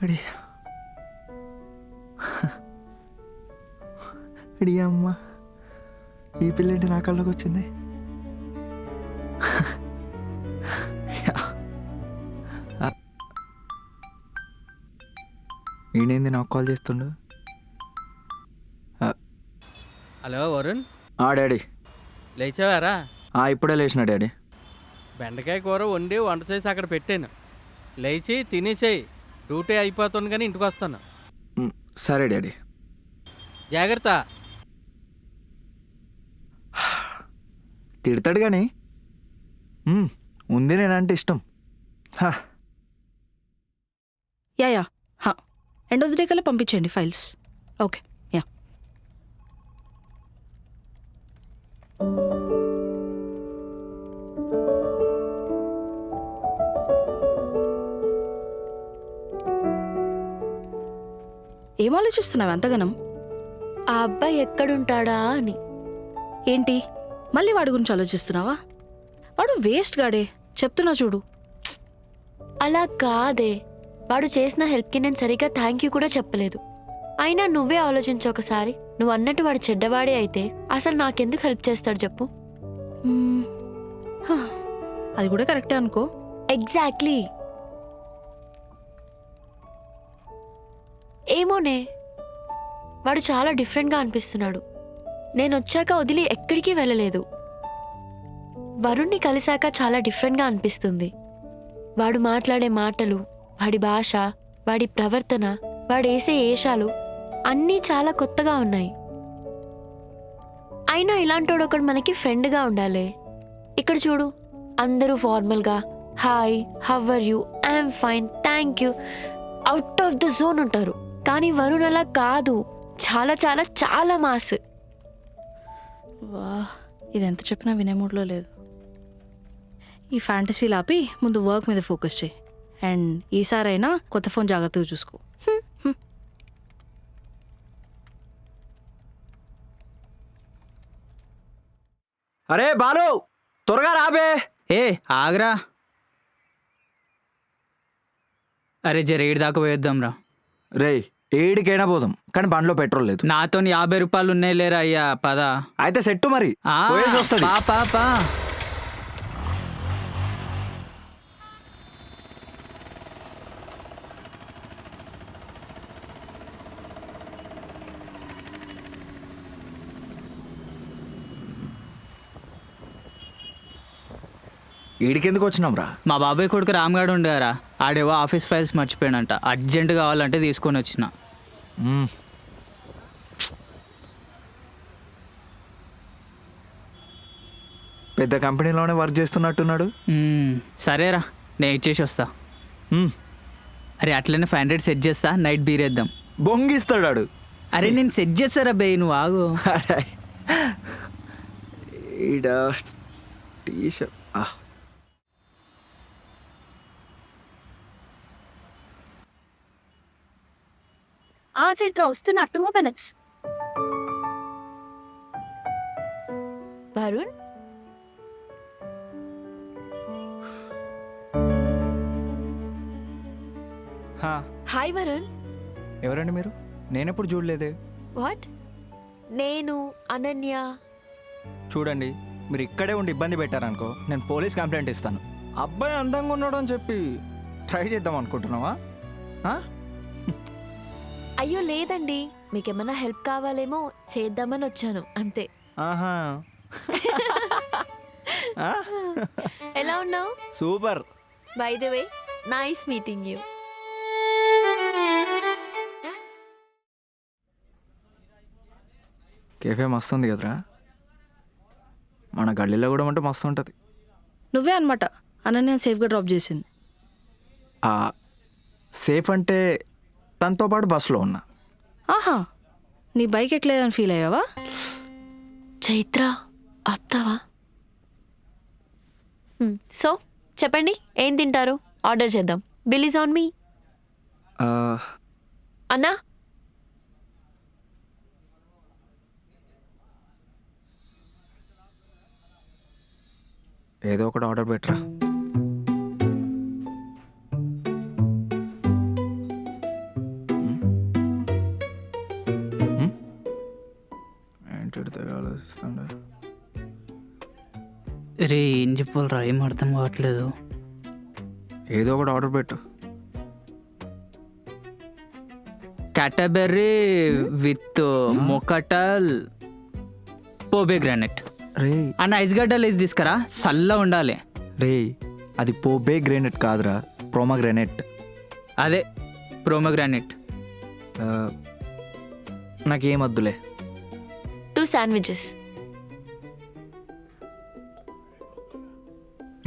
అడి అడి అమ్మ, ఈ పిల్లేంటి నా కళ్ళకి వచ్చింది? ఈయనేంది నాకు కాల్ చేస్తుండు? హలో వరుణ్, డాడీ లేచావారా? ఇప్పుడే లేచిన డాడీ. బెండకాయ కూర వండి వంట చేసి అక్కడ పెట్టాను. లేచి తినేసేయి, డ్యూటీ అయిపోతుంది కానీ ఇంటికి వస్తాను. సరే డాడీ. జాగ్రత్త. తిడతాడు కానీ ఉంది నేనంటే ఇష్టం. Yeah end of the day కల్లా పంపించండి ఫైల్స్. Okay yeah. ఏం ఆలోచిస్తున్నావు అంతగనం? ఆ అబ్బాయి ఎక్కడుంటాడా అని. ఏంటి మళ్ళీ వాడి గురించి ఆలోచిస్తున్నావా? వాడు వేస్ట్ గాడే, చెప్తున్నా చూడు. అలా కాదే, వాడు చేసిన హెల్ప్కి నేను సరిగ్గా థ్యాంక్ యూ కూడా చెప్పలేదు. అయినా నువ్వే ఆలోచించు ఒకసారి. నువ్వు అన్నట్టు వాడు చెడ్డవాడే అయితే అసలు నాకెందుకు హెల్ప్ చేస్తాడు చెప్పు? అది కూడా కరెక్టే అనుకో. ఎగ్జాక్ట్లీ. ఏమోనే, వాడు చాలా డిఫరెంట్గా అనిపిస్తున్నాడు. నేను వచ్చాక వదిలి ఎక్కడికి వెళ్ళలేదు. వరుణ్ణి కలిశాక చాలా డిఫరెంట్గా అనిపిస్తుంది. వాడు మాట్లాడే మాటలు, వాడి భాష, వాడి ప్రవర్తన, వాడేసే ఏషాలు అన్నీ చాలా కొత్తగా ఉన్నాయి. అయినా ఇలాంటోడు ఒకడు మనకి ఫ్రెండ్గా ఉండాలి. ఇక్కడ చూడు, అందరూ ఫార్మల్గా hi, how are you, I'm fine, thank you, out of the zone ఉంటారు. కానీ వరుణ్ అలా కాదు, చాలా చాలా చాలా మాస్. వా, ఇది ఎంత చెప్పినా వినే మూడ్లో లేదు. ఈ ఫ్యాంటసీలు ఆపి ముందు వర్క్ మీద ఫోకస్ చేయి. అండ్ ఈసారైనా కొత్త ఫోన్ జాగ్రత్తగా చూసుకో. అరే బాలు, త్వరగా రాబే. ఆగరా. అరే జర ఏడు దాకా పోయేద్దాం రా. రే, ఏడికైనా పోదాం కానీ బండ్లో పెట్రోల్ లేదు. నాతో 50 రూపాయలు ఉన్నాయి లేరా అయ్యా, పద. అయితే సెట్టు మరి పోయేసి వస్తది. పా. ఈడికెందుకు వచ్చినాం రా? మా బాబాయ్ కొడుకు రామ్గాడు ఉండేరా, ఆడేవో ఆఫీస్ ఫైల్స్ మర్చిపోయాడంట. అర్జెంట్ కావాలంటే తీసుకొని వచ్చిన. పెద్ద కంపెనీలోనే వర్క్ చేస్తున్నట్టున్నాడు. సరేరా, నేను ఇచ్చేసి వస్తా. అరే అట్లనే 500 సెట్ చేస్తా, నైట్ బీరేద్దాం. బొంగిస్తాడు. అరే నేను సెట్ చేస్తారా బే, నువ్వు ఆగు. టీషర్ట్ చైత్ర వస్తున్నా, 2 minutes. వరుణ్, హాయ్ వరుణ్. ఎవరండి మీరు? నేనెప్పుడు చూడలేదే. వాట్? నేను అనన్య. చూడండి, మీరు ఇక్కడే ఉండి ఇబ్బంది పెట్టారనుకో నేను పోలీస్ కంప్లైంట్ ఇస్తాను. అబ్బాయి అందంగా ఉన్నాడు అని చెప్పి ట్రై చేద్దాం అనుకుంటున్నావా? అయ్యో లేదండి, మీకేమన్నా హెల్ప్ కావాలేమో చేద్దామని వచ్చాను అంతే. ఆహా. ఎలా ఉన్నావు? Super. By the way, nice meeting you. Cafe మస్తు ఉంది కదరా. మన గల్లీలో కూడా ఉంటే మస్తు ఉంటుంది. నువ్వే అనమాట అనన్య సేఫ్గా డ్రాప్ చేసింది. సేఫ్ అంటే తనతో పాటు బస్సులో ఉన్నా. ఆహా, నీ బైక్ ఎక్కలేదని ఫీల్ అయ్యావా? చైత్ర ఆప్తావా? సో చెప్పండి, ఏం తింటారు? ఆర్డర్ చేద్దాం. Bill is on me. అన్నా, ఏదో ఒకటి ఆర్డర్ పెట్టరా. రే ఏం చెప్పాలరా, ఏం అర్థం కావట్లేదు. ఏదో ఒకటి ఆర్డర్ పెట్టు. క్యాటబెర్రీ విత్ మొకటల్ పోబే గ్రానైట్. రే అన్న ఐస్ గడ్డలు వేసి తీసుకురా, చల్ల ఉండాలి. రే అది పోబే గ్రేనెట్ కాదురా, ప్రోమా గ్రేనెట్. అదే ప్రోమో గ్రానైట్. నాకేం వద్దులే. 2 శాండ్విచెస్.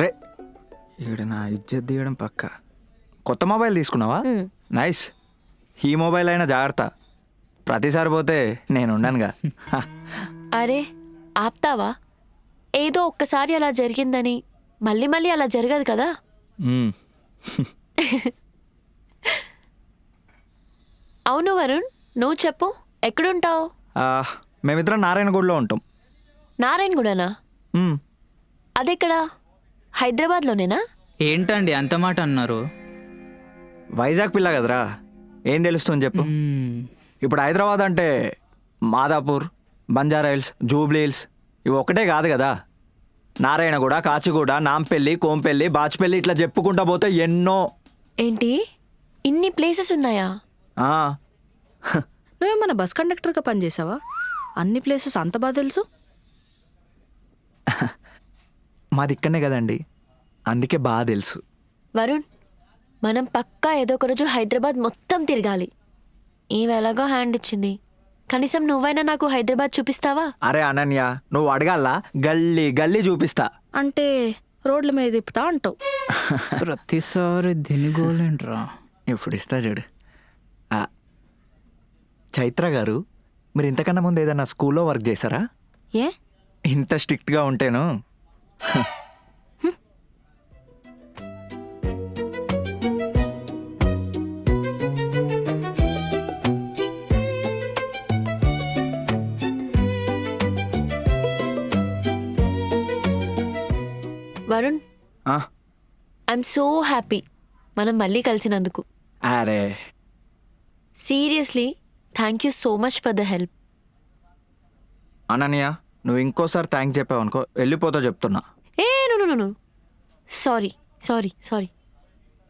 రే ఈడ నా ఇజ్జత్ తీయడం పక్క. కొత్త మొబైల్ తీసుకున్నావా? నైస్. ఈ మొబైల్ అయినా జాగ్రత్త, ప్రతిసారి పోతే నేను ఉండనుగా. హ. అరే ఆప్తావా? ఏదో ఒక్కసారి అలా జరిగిందని మళ్ళీ మళ్ళీ అలా జరగదు కదా. మ్మ్. అవును వరుణ్, నువ్వు చెప్పు, ఎక్కడుంటావు? ఆ, మేమిద్దరం నారాయణగూడలో ఉంటాం. నారాయణగూడనా? మ్మ్. అదెక్కడా? హైదరాబాద్లోనేనా? ఏంటండి అంత మాట అన్నారు? వైజాగ్ పిల్ల కదరా, ఏం తెలుస్తుంది చెప్పు. ఇప్పుడు హైదరాబాద్ అంటే Madhapur, Banjara hills, Jubilee hills ఇవి ఒకటే కాదు కదా. నారాయణగూడ, కాచిగూడ, నాంపల్లి, కోంపల్లి, బాచ్పల్లి ఇట్లా చెప్పుకుంటా పోతే ఎన్నో. ఏంటి ఇన్ని ప్లేసెస్ ఉన్నాయా? ఆ, నువ్వేమన్నా బస్ కండక్టర్గా పనిచేసావా? అన్ని ప్లేసెస్ అంత బాగా తెలుసు. మాది ఇక్కడనే కదండి, అందుకే బాగా తెలుసు. వరుణ్, మనం పక్కా ఏదో ఒక రోజు హైదరాబాద్ మొత్తం తిరగాలి. ఈమె ఎలాగో హ్యాండ్ ఇచ్చింది, కనీసం నువ్వైనా నాకు హైదరాబాద్ చూపిస్తావా? అరే అనన్య, నువ్వు అడగాలా, గల్లీ గల్లీ చూపిస్తా. అంటే రోడ్ల మీద తిప్పుతా అంటావు. ప్రతిసారి దినిగోలేంట్రా. ఇప్పుడు ఇస్తా చూడు. ఆ, చైత్ర గారు, మీరు ఇంతకన్నా ముందు ఏదైనా స్కూల్లో వర్క్ చేశారా? ఏ? ఇంత స్ట్రిక్ట్గా ఉంటేను. వరుణ్, ఆ, ఐఎమ్ సో హ్యాపీ మనం మళ్ళీ కలిసినందుకు. అరే seriously thank you so much for the help. Ananya, నువ్వు ఇంకోసారి థ్యాంక్స్ చెప్పావు అనుకో, వెళ్ళిపోతా చెప్తున్నా. ఏ నువ్వు sorry sorry sorry.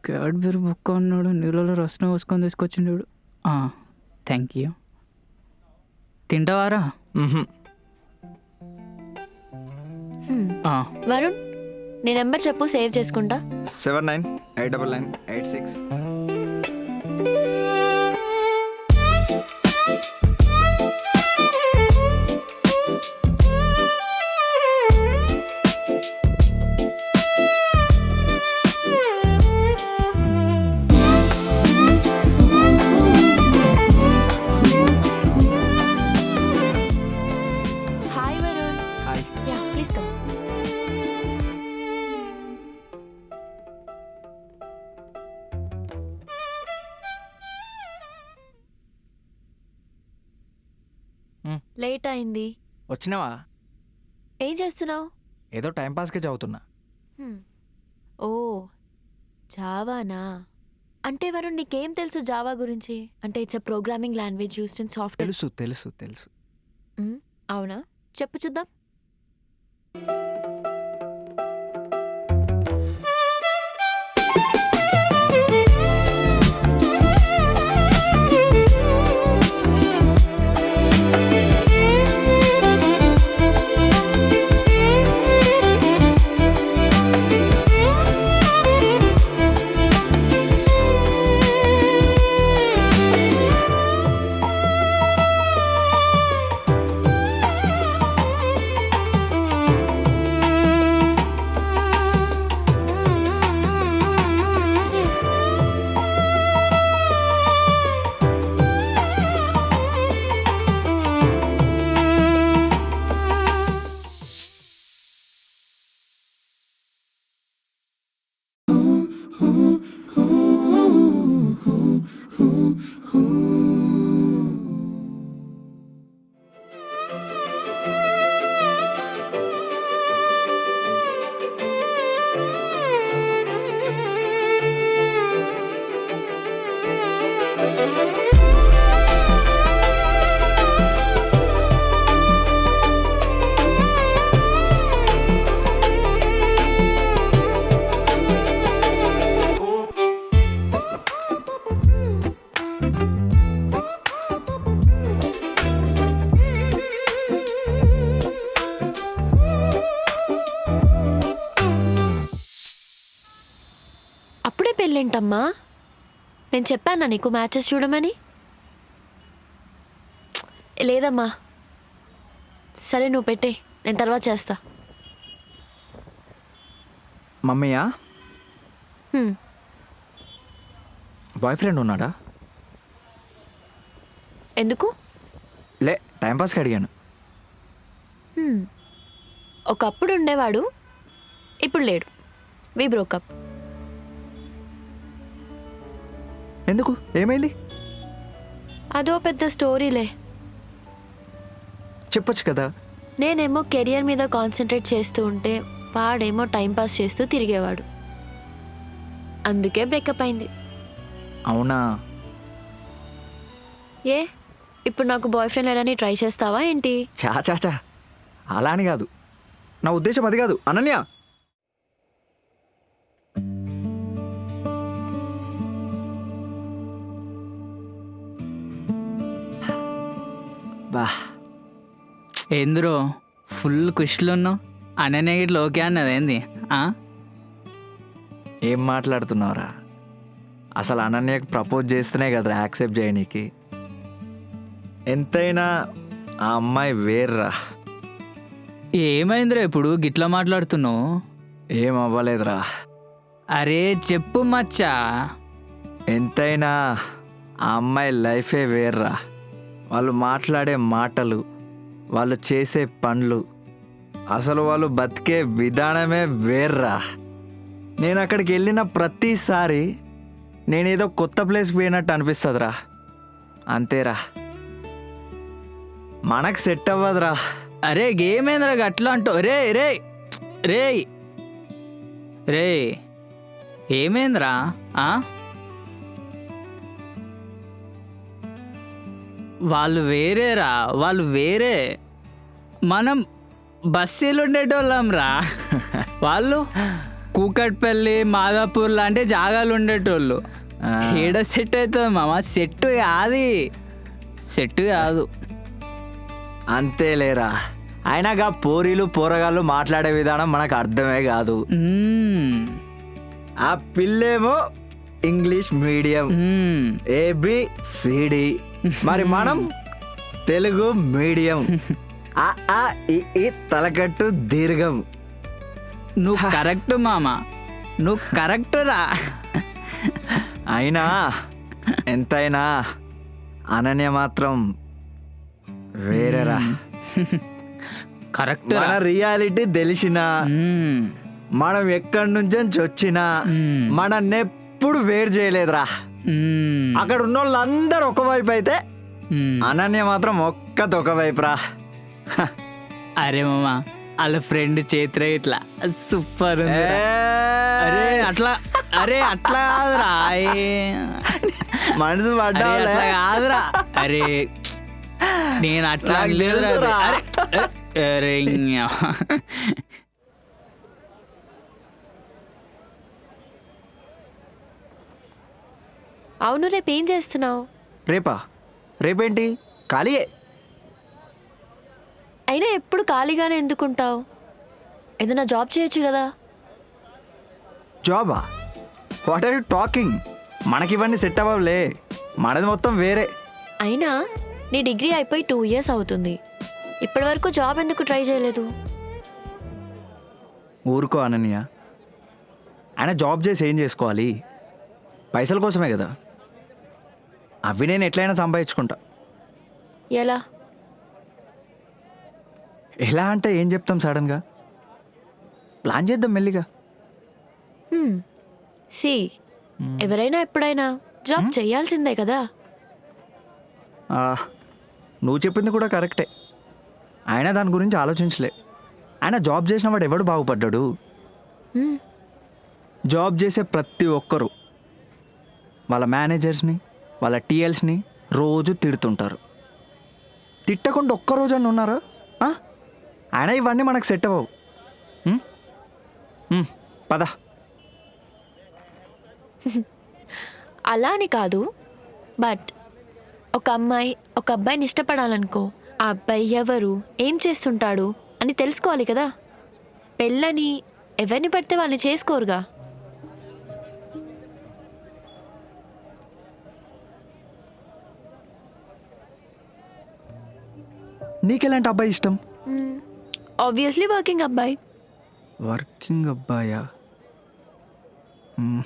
Cadbury book అన్నాడు, నీళ్ళలో రసం పోసుకొని తీసుకొచ్చిండు. Thank you. తింటావారా? మ్హూ. వరుణ్, నీ నెంబర్ చెప్పు, సేవ్ చేసుకుంటా. 79899886. Hi Varun. Hi. Yeah please come. Late అయింది. వచ్చినావా? ఏం చేస్తున్నావు? ఏదో టైంపాస్కే చదువుతున్నా. ఓ జావానా? అంటే వరుణ్, నీకేం తెలుసు జావా గురించి? అంటే it's a programming language used in software. తెలుసు తెలుసు తెలుసు. అవునా? చెప్పు చూద్దాం. సైలెంట్ అమ్మా? నేను చెప్పానా నీకు మ్యాచెస్ చూడమని? లేదమ్మా. సరే నువ్వు పెట్టే, నేను తర్వాత చేస్తా. మమ్మీయా హ్మ్. బాయ్ ఫ్రెండ్ ఉన్నాడా? ఎందుకు? లే, టైంపాస్కి అడిగాను. హ్మ్. ఒకప్పుడు ఉండేవాడు, ఇప్పుడు లేడు. వి బ్రోకప్. ఎందుకు, ఏమైంది? అదో పెద్ద స్టోరీలే. చెప్పొచ్చు కదా. నేనేమో కెరియర్ మీద కాన్సన్ట్రేట్ చేస్తూ ఉంటే వాడేమో టైంపాస్ చేస్తూ తిరిగేవాడు. అందుకే బ్రేకప్ అయింది. అవునా? ఏ ఇప్పుడు నాకు బాయ్ ఫ్రెండ్ లేదని ట్రై చేస్తావా ఏంటి? చా చా చా, అలా అని కాదు, నా ఉద్దేశం అది కాదు అనన్య. బా, ఏందిరో ఫుల్ ఖుషిలో ఉన్నావు? అననే ఇట్లా ఓకే అన్నది ఏంది? ఏం మాట్లాడుతున్నావురా? అసలు అనన్యకు ప్రపోజ్ చేస్తేనే కదరా యాక్సెప్ట్ చేయనీకి. ఎంతైనా ఆ అమ్మాయి వేర్రా. ఏమైందిరా ఇప్పుడు గిట్లా మాట్లాడుతున్నావు? ఏం అవ్వలేదురా. అరే చెప్పు మచ్చా. ఎంతైనా ఆ అమ్మాయి లైఫే వేర్రా. వాళ్ళు మాట్లాడే మాటలు, వాళ్ళు చేసే పనులు, అసలు వాళ్ళు బతికే విధానమే వేర్రా. నేను అక్కడికి వెళ్ళిన ప్రతిసారి నేనేదో కొత్త ప్లేస్కి పోయినట్టు అనిపిస్తుందిరా. అంతేరా, మనకు సెట్ అవ్వదురా. అరే గేమేంద్రా గట్లా అంటావు? రే రే రే రే ఏమైందిరా? వాళ్ళు వేరేరా, వాళ్ళు వేరే. మనం బస్సీలు ఉండేటోళ్ళం రా. వాళ్ళు కూకట్పల్లి, మాదాపూర్ లాంటి జాగాలు ఉండేటోళ్ళు. ఏడ సెట్ అవుతుంది మామ? సెట్ కాదు, సెట్ కాదు. అంతేలేరా. అయినాగా పోరీలు పోరగాళ్ళు మాట్లాడే విధానం మనకు అర్థమే కాదు. ఆ పిల్లేమో ఇంగ్లీష్ మీడియం, ఏబిసిడి, మరి మనం తెలుగు మీడియం. ఆ ఆ ఈ ఈ తలకట్టు దీర్ఘం. నువ్వు కరెక్ట్ మామ, నువ్వు కరెక్ట్ రా. అయినా ఎంతైనా అనన్య మాత్రం వేరేరా. కరెక్ట్. మన రియాలిటీ తెలిసినా, మనం ఎక్కడి నుంచి వచ్చినా మనల్ని ఎప్పుడు వేరు చేయలేదురా. అక్కడ ఉన్న వాళ్ళందరూ ఒకవైపు అయితే అనన్య మాత్రం ఒక్కటి ఒకవైపు రా. అరే మామ, వాళ్ళ ఫ్రెండ్ చేతిర ఇట్లా సూపర్. అరే అట్లా, అరే అట్లా కాదురా, మనసు పడ్డా అట్లా కాదురా. అరే నేను అట్లా లేదురా. అరే అవును, రేపు ఏం చేస్తున్నావు? రేపా? రేపేంటి, ఖాళీయే. అయినా ఎప్పుడు ఖాళీగానే ఎందుకుంటావు? ఏదైనా జాబ్ చేయొచ్చు కదా. జాబా? What are you talking? మనకి ఇవన్నీ సెట్ అవ్వలే, మనది మొత్తం వేరే. అయినా నీ డిగ్రీ అయిపోయి 2 years అవుతుంది. ఇప్పటి వరకు జాబ్ ఎందుకు ట్రై చేయలేదు? ఊరుకో అనన్య, ఆయన జాబ్ చేసి ఏం చేసుకోవాలి? పైసల కోసమే కదా. అవి నేను ఎట్లయినా సంపాదించుకుంటా. ఎలా? ఎలా అంటే ఏం చెప్తాం సడన్గా? ప్లాన్ చేద్దాం మెల్లిగా. సి, ఎవరైనా ఎప్పుడైనా జాబ్ చేయాల్సిందే కదా. నువ్వు చెప్పింది కూడా కరెక్టే. ఆయన దాని గురించి ఆలోచించలే. ఆయన జాబ్ చేసిన వాడు ఎవడు బాగుపడ్డాడు? జాబ్ చేసే ప్రతి ఒక్కరు వాళ్ళ మేనేజర్స్ని, వాళ్ళ టీఎల్స్ని రోజు తిడుతుంటారు. తిట్టకుండా ఒక్కరోజు ఉన్నారా? ఆయన ఇవన్నీ మనకు సెట్ అవ్వవు. పద. అలా అని కాదు, బట్ ఒక అమ్మాయి ఒక అబ్బాయిని ఇష్టపడాలనుకో, ఆ అబ్బాయి ఎవరు, ఏం చేస్తుంటాడు అని తెలుసుకోవాలి కదా. పెళ్ళని ఎవరిని పడితే వాళ్ళని చేసుకోరుగా. నీకెలాంటి అబ్బాయి ఇష్టం? ఆబ్వియస్లీ వర్కింగ్ అబ్బాయి. వర్కింగ్ అబ్బాయా? మ్మ్.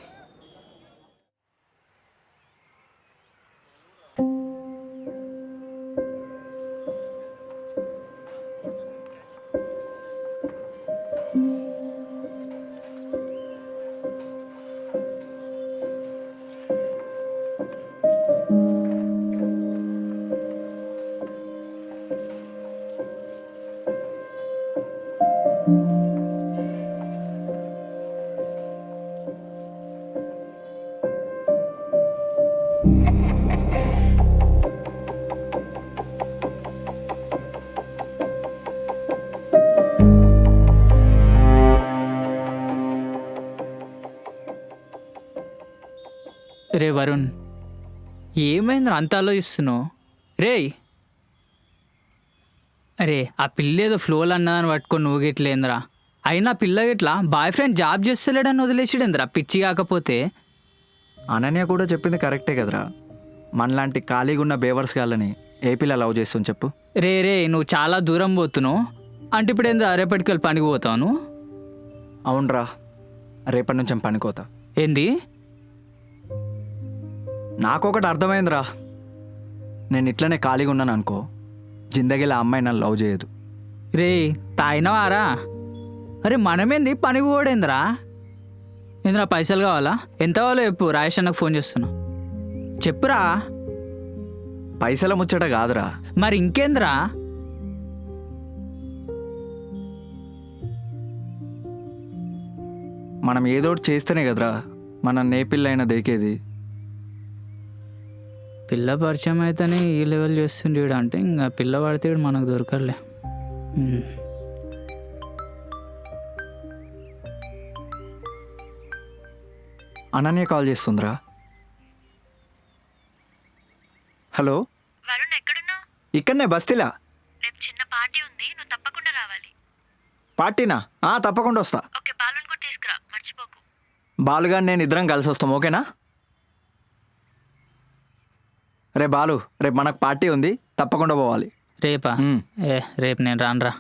రే వరుణ్, ఏమైందిరా అంత ఆలోచిస్తున్నావు? రే అరే, ఆ పిల్ల ఏదో ఫ్లోలో అన్నదని పట్టుకొని నువ్వు గిట్లేందిరా? అయినా పిల్ల గిట్లా బాయ్ ఫ్రెండ్ జాబ్ చేస్తలేడని వదిలేసాడేందిరా పిచ్చి కాకపోతే? అనన్య కూడా చెప్పింది కరెక్టే కదరా. మనలాంటి ఖాళీగా ఉన్న బేవర్స్ గాళ్ళని ఏ పిల్ల లవ్ చేస్తుంది చెప్పు? రే నువ్వు చాలా దూరం పోతున్నావు. అంటే ఇప్పుడు ఏందిరా రేపటికి వెళ్ళి పనికి పోతాను? అవునరా, రేపటి నుంచి పనికోతా. ఏంది? నాకొకటి అర్థమైందిరా. నేను ఇట్లనే ఖాళీగా ఉన్నాను అనుకో, జిందగీలో ఆ అమ్మాయి నన్ను లవ్ చేయదు. రే తాయినవారా? అరే మనమేంది పనికి పోడేందిరా? ఏందిరా పైసలు కావాలా? ఎంత కావాలో చెప్పు, రాయేష్ అన్నకు ఫోన్ చేస్తున్నా. చెప్పురా. పైసల ముచ్చట కాదురా. మరి ఇంకేందిరా? మనం ఏదోటి చేస్తేనే కదరా మన ఏ పిల్ల అయినా దేకేది. పిల్ల పరిచయం అయితేనే ఈ లెవెల్ చేస్తుండే వీడు అంటే ఇంకా పిల్ల పడితే వీడు మనకు దొరకలే. అనన్య కాల్ చేస్తుందిరా. హలో వరుణ్ ఎక్కడున్నావు? ఇక్కడనే బస్తీలా. రేపు చిన్న పార్టీ ఉంది, నువ్వు తప్పకుండా రావాలి. పార్టీనా? తప్పకుండా వస్తా. ఓకే, బాలుని కూడా తీసుకురా, మర్చిపోకు. బాలుగాని నేను ఇద్దరం కలిసి వస్తాం, ఓకేనా? రే బాలు, రేపు మనకు పార్టీ ఉంది, తప్పకుండా పోవాలి. రేపా? మ్. రేపు నేను రానురా.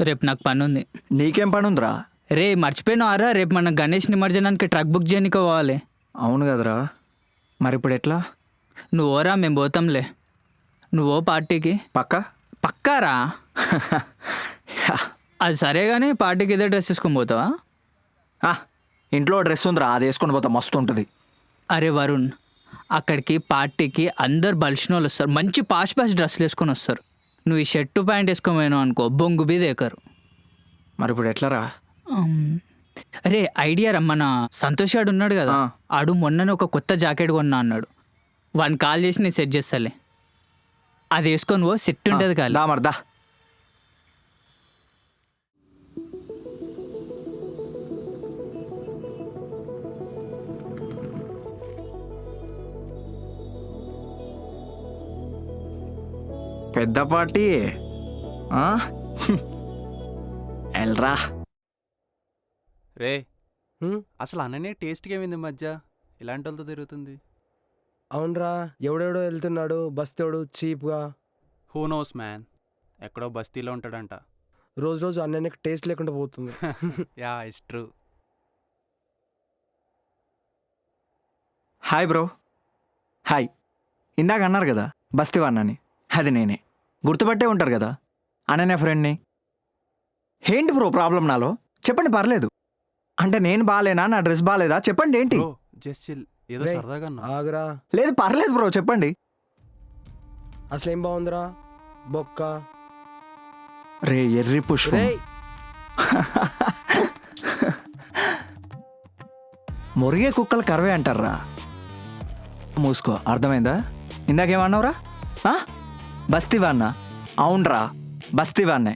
రేపు నాకు పని ఉంది. నీకేం పని ఉందిరా? రే మర్చిపోయినావారా, రేపు మనం గణేష్ నిమజ్జనానికి ట్రక్ బుక్ చేయడానికి పోవాలి. అవును కదరా, మరి ఇప్పుడు ఎట్లా? నువ్వోరా, మేము పోతాంలే. నువ్వో పార్టీకి? పక్కారా? అది సరే కానీ పార్టీకి ఇదే డ్రెస్ తీసుకొని పోతావా? ఇంట్లో డ్రెస్ ఉందిరా, అది వేసుకొని పోతా, మస్తు ఉంటుంది. అరే వరుణ్, అక్కడికి పార్టీకి అందరు బలిసిన వాళ్ళు వస్తారు, మంచి పాష్ డ్రెస్సులు వేసుకొని వస్తారు. నువ్వు ఈ షర్టు ప్యాంట్ వేసుకొని పోయినావు అనుకో, బొంగు బీద ఎక్కరు. మరి ఇప్పుడు ఎట్లరా? అరే ఐడియా రా, మన సంతోష్ గాడు ఉన్నాడు కదా, ఆడు మొన్ననే ఒక కొత్త జాకెట్ కొన్నా అన్నాడు. వాడిని కాల్ చేసి నేను సెట్ చేస్తాలే. అది వేసుకొని పో, సెట్ ఉంటుంది కాదు. దా మర్దా. పెద్ద పార్టీ ఎల్రా. రే అసలు అననే టేస్ట్గా ఏమైంది మధ్య ఇలాంటి వాళ్ళతో తిరుగుతుంది? అవునరా, ఎవడెవడో వెళ్తున్నాడు, బస్తోడు చీప్గా. హూ నోస్ మ్యాన్, ఎక్కడో బస్తీలో ఉంటాడంట. రోజు రోజు అన్నయ్యకి టేస్ట్ లేకుండా పోతుంది. Yeah it's true. Hi bro. Hi. ఇందాక అన్నారు కదా బస్తీ వాడినని, అది నేనే. గుర్తుపట్టే ఉంటారు కదా అనన్య ఫ్రెండ్ని. ఏంటి బ్రో ప్రాబ్లం నాలో? చెప్పండి, పర్లేదు. అంటే నేను బాగాలేనా, నా డ్రెస్ బాగాలేదా? చెప్పండి ఏంటి? బ్రో జస్ట్ చిల్, ఏదో రేయ్, సరదాగా అన్నా. ఆగురా. లేదు పర్లేదు బ్రో, చెప్పండి. అసలేం బాగుందిరా బొక్క? రే ఎర్రి పుష్పం. రేయ్ మురిగే కుక్కలు కరవే అంటారా? మూసుకో, అర్థమైందా? ఇందాకేమన్నావురా? బస్తీవాన్నా? అవునరా, బస్తీవాన్నే.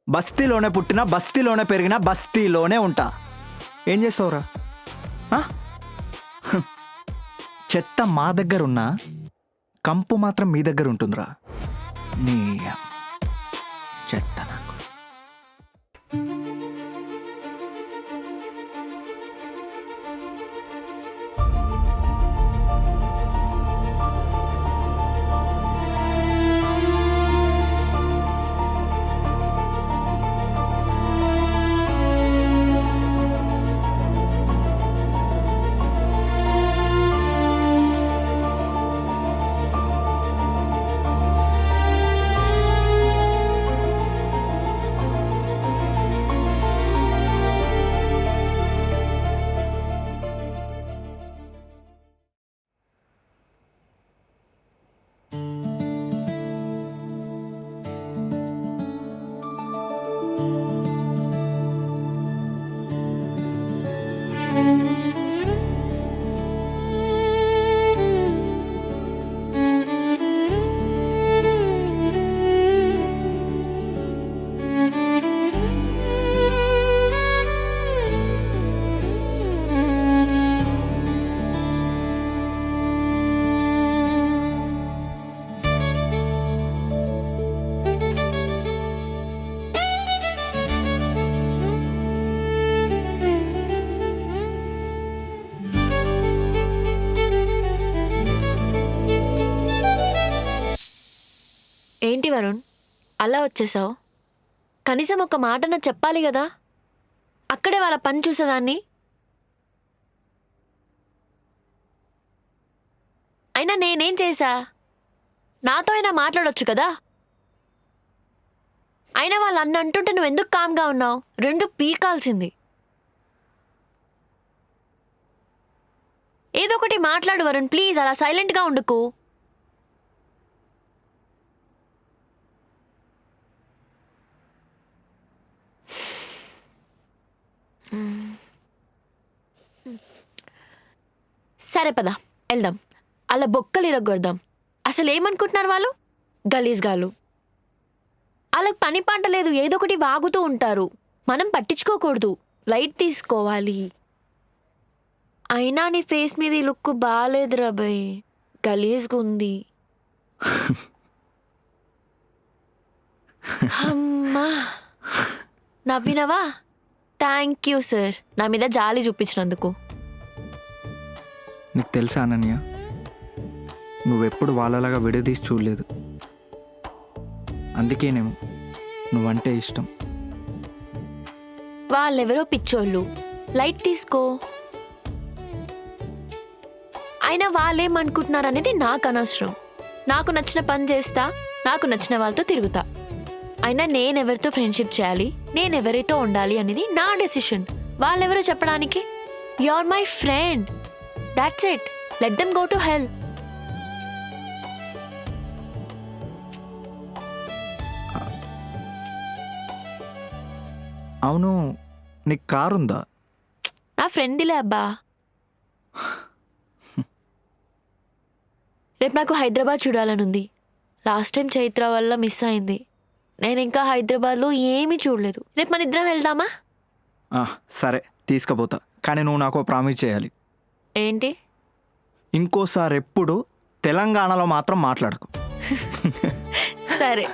బస్తీలోనే పుట్టినా, బస్తీలోనే పెరిగినా, బస్తీలోనే ఉంటా. ఏం చేస్తావురా? చెత్త మా దగ్గర ఉన్నా, కంపు మాత్రం మీ దగ్గర ఉంటుందిరా. నీ చెత్త నాకు. ఏంటి వరుణ్ అలా వచ్చేసావు? కనీసం ఒక మాటన చెప్పాలి కదా. అక్కడే వాళ్ళ పని చూసేదాన్ని. అయినా నేనేం చేశా? నాతో అయినా మాట్లాడొచ్చు కదా. అయినా వాళ్ళు అన్న అంటుంటే నువ్వు ఎందుకు కామ్గా ఉన్నావు? రెండు పీకాల్సింది. ఏదో ఒకటి మాట్లాడు వరుణ్, ప్లీజ్. అలా సైలెంట్గా ఉండుకు. సరే పద వెళ్దాం. అలా బొక్కలు ఇరగొడదాం. అసలు ఏమనుకుంటున్నారు వాళ్ళు? గలీజ్గాళ్ళు. వాళ్ళకి పని పాట లేదు, ఏదో ఒకటి వాగుతూ ఉంటారు. మనం పట్టించుకోకూడదు, లైట్ తీసుకోవాలి. అయినా నీ ఫేస్ మీద ఈ లుక్ బాగాలేదురా భయ్, గలీజ్గా ఉంది. అమ్మా నవ్వినవా? థ్యాంక్ యూ సార్, నా మీద జాలి చూపించినందుకు. నీకు తెలుసా అనన్య, నువ్వెప్పుడు వాళ్ళలాగా విడదీసి చూడలేదు. అందుకేనేమో నువ్వంటే ఇష్టం. వాళ్ళెవరో పిచ్చోళ్ళు, లైట్ తీసుకో. అయినా వాళ్ళేమనుకుంటున్నారనేది నాకు అనవసరం. నాకు నచ్చిన పని చేస్తా, నాకు నచ్చిన వాళ్ళతో తిరుగుతా. అయినా నేనెవరితో ఫ్రెండ్షిప్ చేయాలి, నేనెవరితో ఉండాలి అనేది నా డెసిషన్. వాళ్ళెవరో చెప్పడానికి. You are my friend, that's it. Let them go to hell. అవును, నీకు కారు ఉందా? నా ఫ్రెండ్లే అబ్బా. రేపు నాకు హైదరాబాద్ చూడాలనుంది. లాస్ట్ టైం చైత్ర వల్ల మిస్ అయింది. నేను ఇంకా హైదరాబాద్లో ఏమీ చూడలేదు. రేపు మన ఇద్దరం వెళ్దామా? సరే తీసుకుపోతా, కానీ నువ్వు నాకు ప్రామిస్ చేయాలి. ఏంటి? ఇంకోసారి ఎప్పుడు తెలంగాణలో మాత్రం మాట్లాడకు. సరే.